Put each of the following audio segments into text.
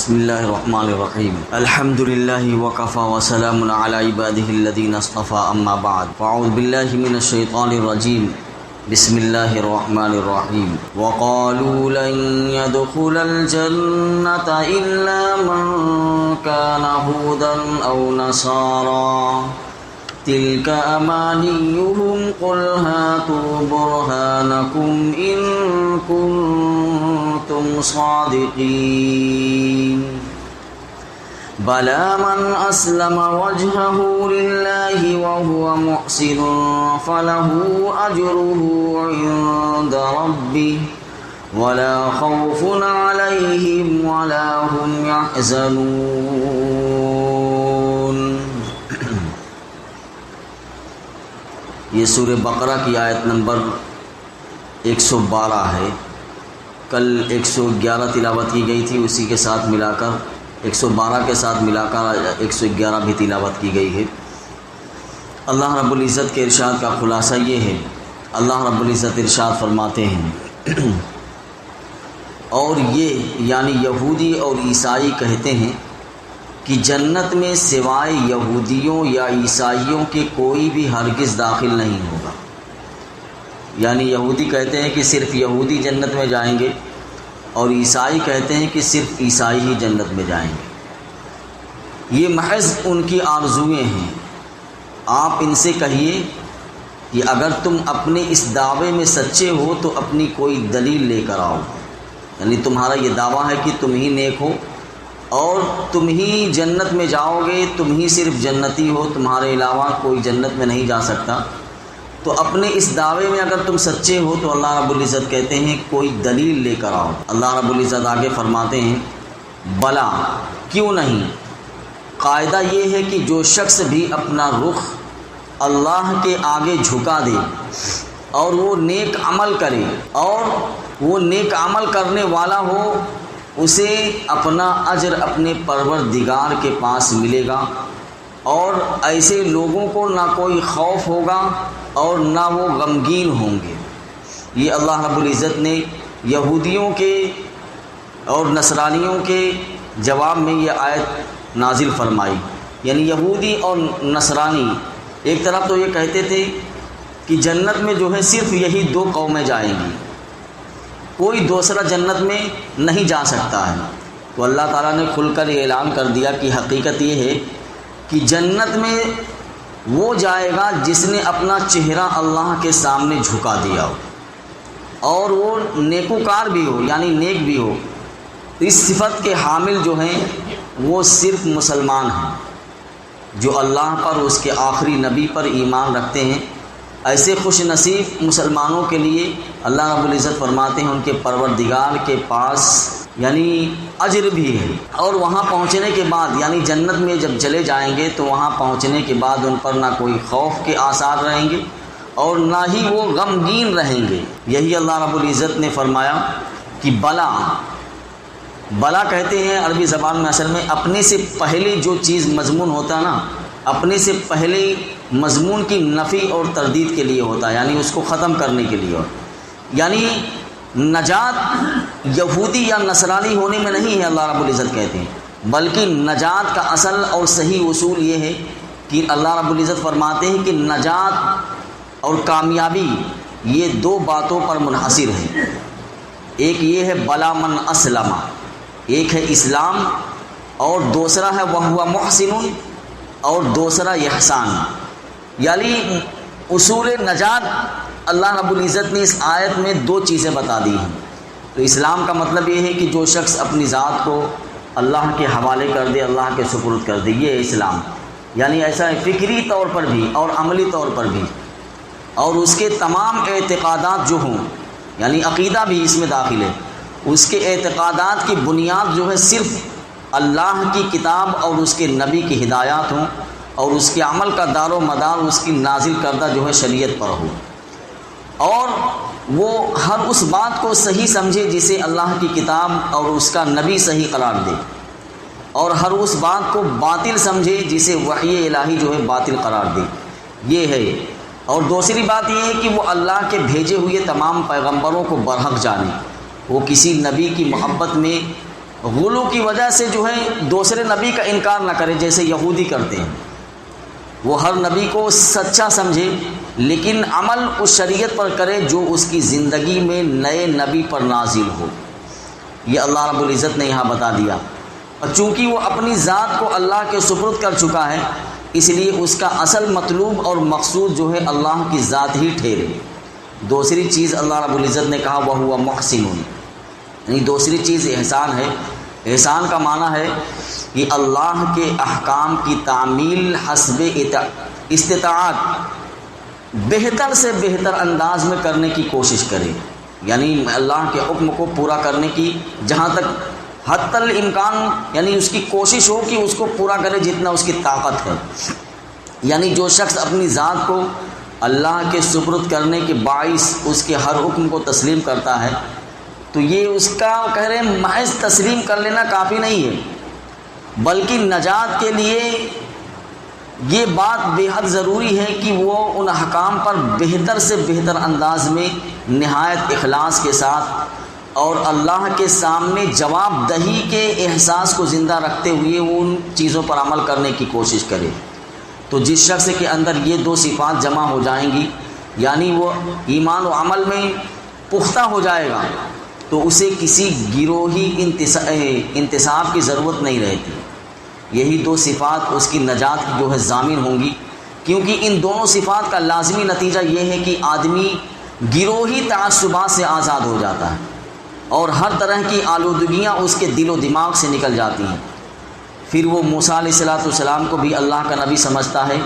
بسم اللہ الرحمن الرحیم الحمد للہ وکفی وسلام علی عبادہ الذین اصطفی اما بعد فاعوذ باللہ من الشیطان الرجیم بسم اللہ الرحمن الرحیم وقالوا لن يدخل الجنة الا من كان هودا او نصارا تلك امانيهم قل هاتوا برهانكم ان كنتم صادقين بلى من اسلم وجهه لله وهو محسن فله اجره عند ربه ولا خوف عليهم ولا هم يحزنون۔ یہ سورہ بقرہ کی آیت نمبر 112 ہے۔ کل 111 تلاوت کی گئی تھی، اسی کے ساتھ ملا کر 112 کے ساتھ ملا کر 111 بھی تلاوت کی گئی ہے۔ اللہ رب العزت کے ارشاد کا خلاصہ یہ ہے، اللہ رب العزت ارشاد فرماتے ہیں اور یہ یعنی یہودی اور عیسائی کہتے ہیں کہ جنت میں سوائے یہودیوں یا عیسائیوں کے کوئی بھی ہرگز داخل نہیں ہوگا۔ یعنی یہودی کہتے ہیں کہ صرف یہودی جنت میں جائیں گے اور عیسائی کہتے ہیں کہ صرف عیسائی ہی جنت میں جائیں گے۔ یہ محض ان کی آرزوئیں ہیں۔ آپ ان سے کہیے کہ اگر تم اپنے اس دعوے میں سچے ہو تو اپنی کوئی دلیل لے کر آؤ۔ یعنی تمہارا یہ دعویٰ ہے کہ تم ہی نیک ہو اور تم ہی جنت میں جاؤ گے، تم ہی صرف جنتی ہو، تمہارے علاوہ کوئی جنت میں نہیں جا سکتا، تو اپنے اس دعوے میں اگر تم سچے ہو تو اللہ رب العزت کہتے ہیں کوئی دلیل لے کر آؤ۔ اللہ رب العزت آگے فرماتے ہیں بلا کیوں نہیں، قاعدہ یہ ہے کہ جو شخص بھی اپنا رخ اللہ کے آگے جھکا دے اور وہ نیک عمل کرے اور وہ نیک عمل کرنے والا ہو، اسے اپنا اجر اپنے پروردگار کے پاس ملے گا اور ایسے لوگوں کو نہ کوئی خوف ہوگا اور نہ وہ غمگین ہوں گے۔ یہ اللہ رب العزت نے یہودیوں کے اور نصرانیوں کے جواب میں یہ آیت نازل فرمائی۔ یعنی یہودی اور نصرانی ایک طرف تو یہ کہتے تھے کہ جنت میں جو ہے صرف یہی دو قومیں جائیں گی، کوئی دوسرا جنت میں نہیں جا سکتا ہے۔ تو اللہ تعالیٰ نے کھل کر یہ اعلان کر دیا کہ حقیقت یہ ہے کہ جنت میں وہ جائے گا جس نے اپنا چہرہ اللہ کے سامنے جھکا دیا ہو اور وہ نیکوکار بھی ہو، یعنی نیک بھی ہو۔ اس صفت کے حامل جو ہیں وہ صرف مسلمان ہیں جو اللہ پر، اس کے آخری نبی پر ایمان رکھتے ہیں۔ ایسے خوش نصیب مسلمانوں کے لیے اللہ رب العزت فرماتے ہیں ان کے پروردگار کے پاس یعنی اجر بھی ہے، اور وہاں پہنچنے کے بعد یعنی جنت میں جب چلے جائیں گے تو وہاں پہنچنے کے بعد ان پر نہ کوئی خوف کے آثار رہیں گے اور نہ ہی وہ غمگین رہیں گے۔ یہی اللہ رب العزت نے فرمایا کہ بلا کہتے ہیں عربی زبان میں اصل میں اپنے سے پہلے جو چیز مضمون ہوتا ہے نا، اپنے سے پہلے مضمون کی نفی اور تردید کے لیے ہوتا ہے، یعنی اس کو ختم کرنے کے لیے ہوتا ہے۔ یعنی نجات یہودی یا نصرانی ہونے میں نہیں ہے، اللہ رب العزت کہتے ہیں، بلکہ نجات کا اصل اور صحیح اصول یہ ہے کہ اللہ رب العزت فرماتے ہیں کہ نجات اور کامیابی یہ دو باتوں پر منحصر ہے۔ ایک یہ ہے بلا من اسلم، ایک ہے اسلام، اور دوسرا ہے وہو محسن، اور دوسرا احسان۔ یعنی اصول نجات اللہ رب العزت نے اس آیت میں دو چیزیں بتا دی ہیں۔ تو اسلام کا مطلب یہ ہے کہ جو شخص اپنی ذات کو اللہ کے حوالے کر دے، اللہ کے سپرد کر دے، یہ ہے اسلام۔ یعنی ایسا ہے فکری طور پر بھی اور عملی طور پر بھی، اور اس کے تمام اعتقادات جو ہوں، یعنی عقیدہ بھی اس میں داخل ہے، اس کے اعتقادات کی بنیاد جو ہے صرف اللہ کی کتاب اور اس کے نبی کی ہدایات ہوں، اور اس کے عمل کا دار و مدار اس کی نازل کردہ جو ہے شریعت پر ہو، اور وہ ہر اس بات کو صحیح سمجھے جسے اللہ کی کتاب اور اس کا نبی صحیح قرار دے، اور ہر اس بات کو باطل سمجھے جسے وحی الہی جو ہے باطل قرار دے۔ یہ ہے اور دوسری بات یہ ہے کہ وہ اللہ کے بھیجے ہوئے تمام پیغمبروں کو برحق جانے، وہ کسی نبی کی محبت میں غلو کی وجہ سے جو ہے دوسرے نبی کا انکار نہ کرے جیسے یہودی کرتے ہیں، وہ ہر نبی کو سچا سمجھے لیکن عمل اس شریعت پر کرے جو اس کی زندگی میں نئے نبی پر نازل ہو۔ یہ اللہ رب العزت نے یہاں بتا دیا، اور چونکہ وہ اپنی ذات کو اللہ کے سپرد کر چکا ہے اس لیے اس کا اصل مطلوب اور مقصود جو ہے اللہ کی ذات ہی ٹھہرے۔ دوسری چیز اللہ رب العزت نے کہا وَهُوَ مُحْسِنٌ، یعنی دوسری چیز احسان ہے۔ احسان کا معنی ہے کہ اللہ کے احکام کی تعمیل حسب استطاعت بہتر سے بہتر انداز میں کرنے کی کوشش کرے، یعنی اللہ کے حکم کو پورا کرنے کی جہاں تک حتی الامکان، یعنی اس کی کوشش ہو کہ اس کو پورا کرے جتنا اس کی طاقت ہے۔ یعنی جو شخص اپنی ذات کو اللہ کے سپرد کرنے کے باعث اس کے ہر حکم کو تسلیم کرتا ہے تو یہ اس کا کہہ رہے ہیں محض تسلیم کر لینا کافی نہیں ہے، بلکہ نجات کے لیے یہ بات بے حد ضروری ہے کہ وہ ان احکام پر بہتر سے بہتر انداز میں نہایت اخلاص کے ساتھ اور اللہ کے سامنے جواب دہی کے احساس کو زندہ رکھتے ہوئے وہ ان چیزوں پر عمل کرنے کی کوشش کرے۔ تو جس شخص کے اندر یہ دو صفات جمع ہو جائیں گی، یعنی وہ ایمان و عمل میں پختہ ہو جائے گا، تو اسے کسی گروہی انتصاب کی ضرورت نہیں رہتی۔ یہی دو صفات اس کی نجات کی جو ہے ضامن ہوں گی، کیونکہ ان دونوں صفات کا لازمی نتیجہ یہ ہے کہ آدمی گروہی تعصبات سے آزاد ہو جاتا ہے اور ہر طرح کی آلودگیاں اس کے دل و دماغ سے نکل جاتی ہیں۔ پھر وہ موسیٰ علیہ السلام کو بھی اللہ کا نبی سمجھتا ہے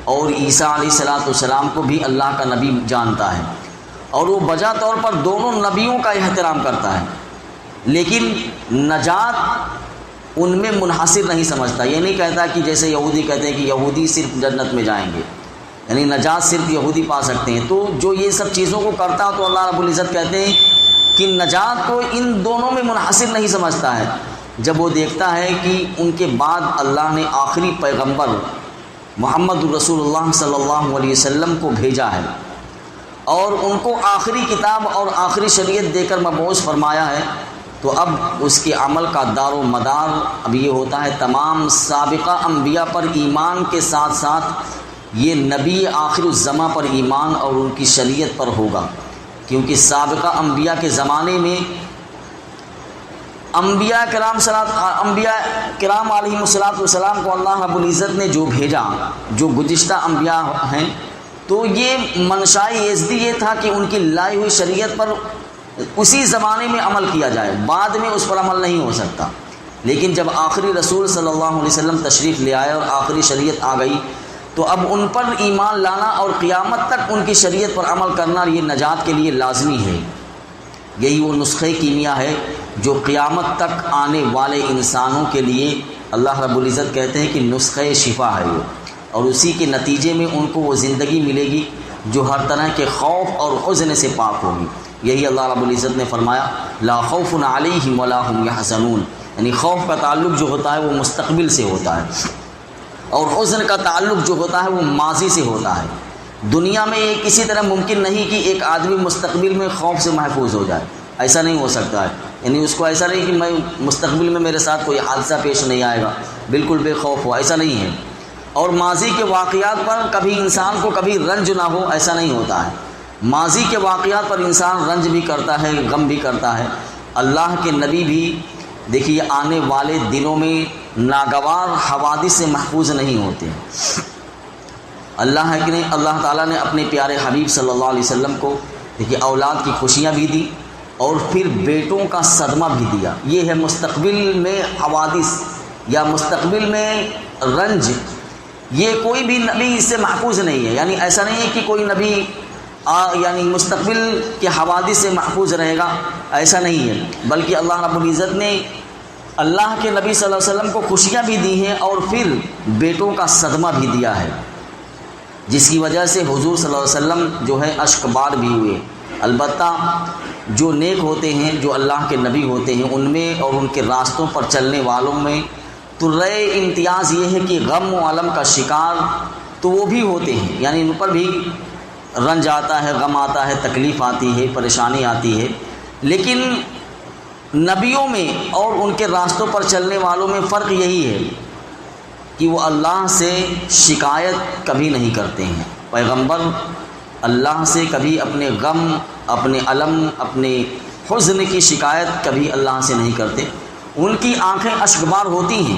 اور عیسیٰ علیہ السلام کو بھی اللہ کا نبی جانتا ہے، اور وہ بجا طور پر دونوں نبیوں کا احترام کرتا ہے، لیکن نجات ان میں منحصر نہیں سمجھتا۔ یہ نہیں کہتا کہ جیسے یہودی کہتے ہیں کہ یہودی صرف جنت میں جائیں گے، یعنی نجات صرف یہودی پا سکتے ہیں۔ تو جو یہ سب چیزوں کو کرتا تو اللہ رب العزت کہتے ہیں کہ نجات کو ان دونوں میں منحصر نہیں سمجھتا ہے، جب وہ دیکھتا ہے کہ ان کے بعد اللہ نے آخری پیغمبر محمد رسول اللہ صلی اللہ علیہ وسلم کو بھیجا ہے اور ان کو آخری کتاب اور آخری شریعت دے کر مبعوث فرمایا ہے، تو اب اس کے عمل کا دار و مدار اب یہ ہوتا ہے تمام سابقہ انبیاء پر ایمان کے ساتھ ساتھ یہ نبی آخر الزماں پر ایمان اور ان کی شریعت پر ہوگا، کیونکہ سابقہ انبیاء کے زمانے میں انبیاء کرام علیہ السلام کو اللہ رب العزت نے جو بھیجا، جو گزشتہ انبیاء ہیں، تو یہ منشاء یزدی یہ تھا کہ ان کی لائی ہوئی شریعت پر اسی زمانے میں عمل کیا جائے، بعد میں اس پر عمل نہیں ہو سکتا۔ لیکن جب آخری رسول صلی اللہ علیہ وسلم تشریف لے آئے اور آخری شریعت آ گئی تو اب ان پر ایمان لانا اور قیامت تک ان کی شریعت پر عمل کرنا یہ نجات کے لیے لازمی ہے۔ یہی وہ نسخہ کیمیا ہے جو قیامت تک آنے والے انسانوں کے لیے اللہ رب العزت کہتے ہیں کہ نسخہ شفا ہے وہ، اور اسی کے نتیجے میں ان کو وہ زندگی ملے گی جو ہر طرح کے خوف اور حزن سے پاک ہوگی۔ یہی اللہ رب العزت نے فرمایا لا خوف علیہم ولا هم یحزنون، یعنی خوف کا تعلق جو ہوتا ہے وہ مستقبل سے ہوتا ہے اور حزن کا تعلق جو ہوتا ہے وہ ماضی سے ہوتا ہے۔ دنیا میں یہ کسی طرح ممکن نہیں کہ ایک آدمی مستقبل میں خوف سے محفوظ ہو جائے، ایسا نہیں ہو سکتا ہے، یعنی اس کو ایسا نہیں کہ میں مستقبل میں میرے ساتھ کوئی حادثہ پیش نہیں آئے گا بالکل بے خوف ہو، ایسا نہیں ہے۔ اور ماضی کے واقعات پر کبھی انسان کو کبھی رنج نہ ہو، ایسا نہیں ہوتا ہے۔ ماضی کے واقعات پر انسان رنج بھی کرتا ہے، غم بھی کرتا ہے۔ اللہ کے نبی بھی دیکھیے آنے والے دنوں میں ناگوار حوادث سے محفوظ نہیں ہوتے۔ اللہ تعالیٰ نے اپنے پیارے حبیب صلی اللہ علیہ وسلم کو دیکھیے اولاد کی خوشیاں بھی دی اور پھر بیٹوں کا صدمہ بھی دیا۔ یہ ہے مستقبل میں حوادث یا مستقبل میں رنج، یہ کوئی بھی نبی اس سے محفوظ نہیں ہے۔ یعنی ایسا نہیں ہے کہ کوئی نبی یعنی مستقبل کے حوادث سے محفوظ رہے گا، ایسا نہیں ہے، بلکہ اللہ رب العزت نے اللہ کے نبی صلی اللہ علیہ وسلم کو خوشیاں بھی دی ہیں اور پھر بیٹوں کا صدمہ بھی دیا ہے، جس کی وجہ سے حضور صلی اللہ علیہ وسلم جو ہے اشک بار بھی ہوئے۔ البتہ جو نیک ہوتے ہیں، جو اللہ کے نبی ہوتے ہیں، ان میں اور ان کے راستوں پر چلنے والوں میں تو رائے امتیاز یہ ہے کہ غم و علم کا شکار تو وہ بھی ہوتے ہیں، یعنی ان پر بھی رنج آتا ہے، غم آتا ہے، تکلیف آتی ہے، پریشانی آتی ہے، لیکن نبیوں میں اور ان کے راستوں پر چلنے والوں میں فرق یہی ہے کہ وہ اللہ سے شکایت کبھی نہیں کرتے ہیں۔ پیغمبر اللہ سے کبھی اپنے غم، اپنے الم، اپنے حزن کی شکایت کبھی اللہ سے نہیں کرتے۔ ان کی آنکھیں اشکبار ہوتی ہیں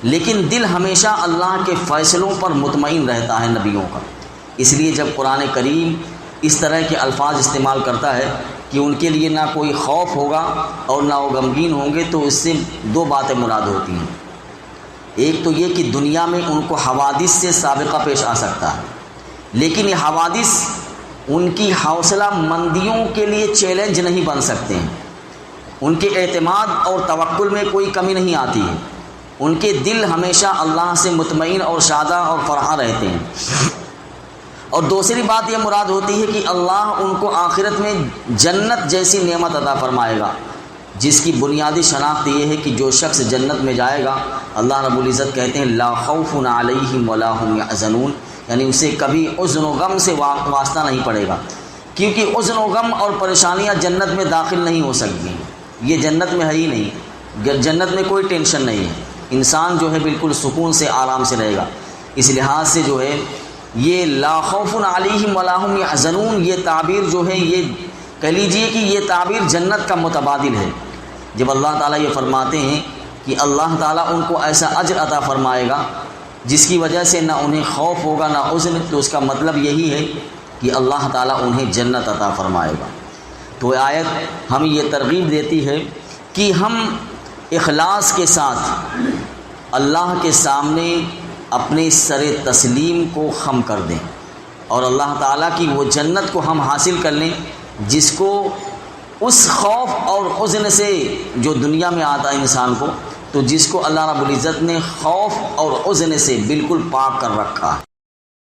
لیکن دل ہمیشہ اللہ کے فیصلوں پر مطمئن رہتا ہے نبیوں کا۔ اس لیے جب قرآن کریم اس طرح کے الفاظ استعمال کرتا ہے کہ ان کے لیے نہ کوئی خوف ہوگا اور نہ وہ غمگین ہوں گے، تو اس سے دو باتیں مراد ہوتی ہیں۔ ایک تو یہ کہ دنیا میں ان کو حوادث سے سابقہ پیش آ سکتا ہے، لیکن یہ حوادث ان کی حوصلہ مندیوں کے لیے چیلنج نہیں بن سکتے ہیں۔ ان کے اعتماد اور توکل میں کوئی کمی نہیں آتی ہے، ان کے دل ہمیشہ اللہ سے مطمئن اور شادہ اور فرحاں رہتے ہیں۔ اور دوسری بات یہ مراد ہوتی ہے کہ اللہ ان کو آخرت میں جنت جیسی نعمت عطا فرمائے گا، جس کی بنیادی شناخت یہ ہے کہ جو شخص جنت میں جائے گا، اللہ رب العزت کہتے ہیں لا خوف علیہم ولا هم یحزنون، یعنی اسے کبھی حزن و غم سے واسطہ نہیں پڑے گا، کیونکہ حزن و غم اور پریشانیاں جنت میں داخل نہیں ہو سکتی، یہ جنت میں ہے ہی نہیں۔ جنت میں کوئی ٹینشن نہیں ہے، انسان جو ہے بالکل سکون سے آرام سے رہے گا۔ اس لحاظ سے جو ہے یہ لا خوف علیہم ولا هم یحزنون، یہ تعبیر جو ہے، یہ کہہ لیجئے کہ یہ تعبیر جنت کا متبادل ہے۔ جب اللہ تعالیٰ یہ فرماتے ہیں کہ اللہ تعالیٰ ان کو ایسا اجر عطا فرمائے گا جس کی وجہ سے نہ انہیں خوف ہوگا نہ حزن، تو اس کا مطلب یہی ہے کہ اللہ تعالیٰ انہیں جنت عطا فرمائے گا۔ تو آیت ہمیں یہ ترغیب دیتی ہے کہ ہم اخلاص کے ساتھ اللہ کے سامنے اپنے سر تسلیم کو خم کر دیں اور اللہ تعالیٰ کی وہ جنت کو ہم حاصل کر لیں جس کو اس خوف اور حزن سے جو دنیا میں آتا ہے انسان کو، تو جس کو اللہ رب العزت نے خوف اور حزن سے بالکل پاک کر رکھا ہے۔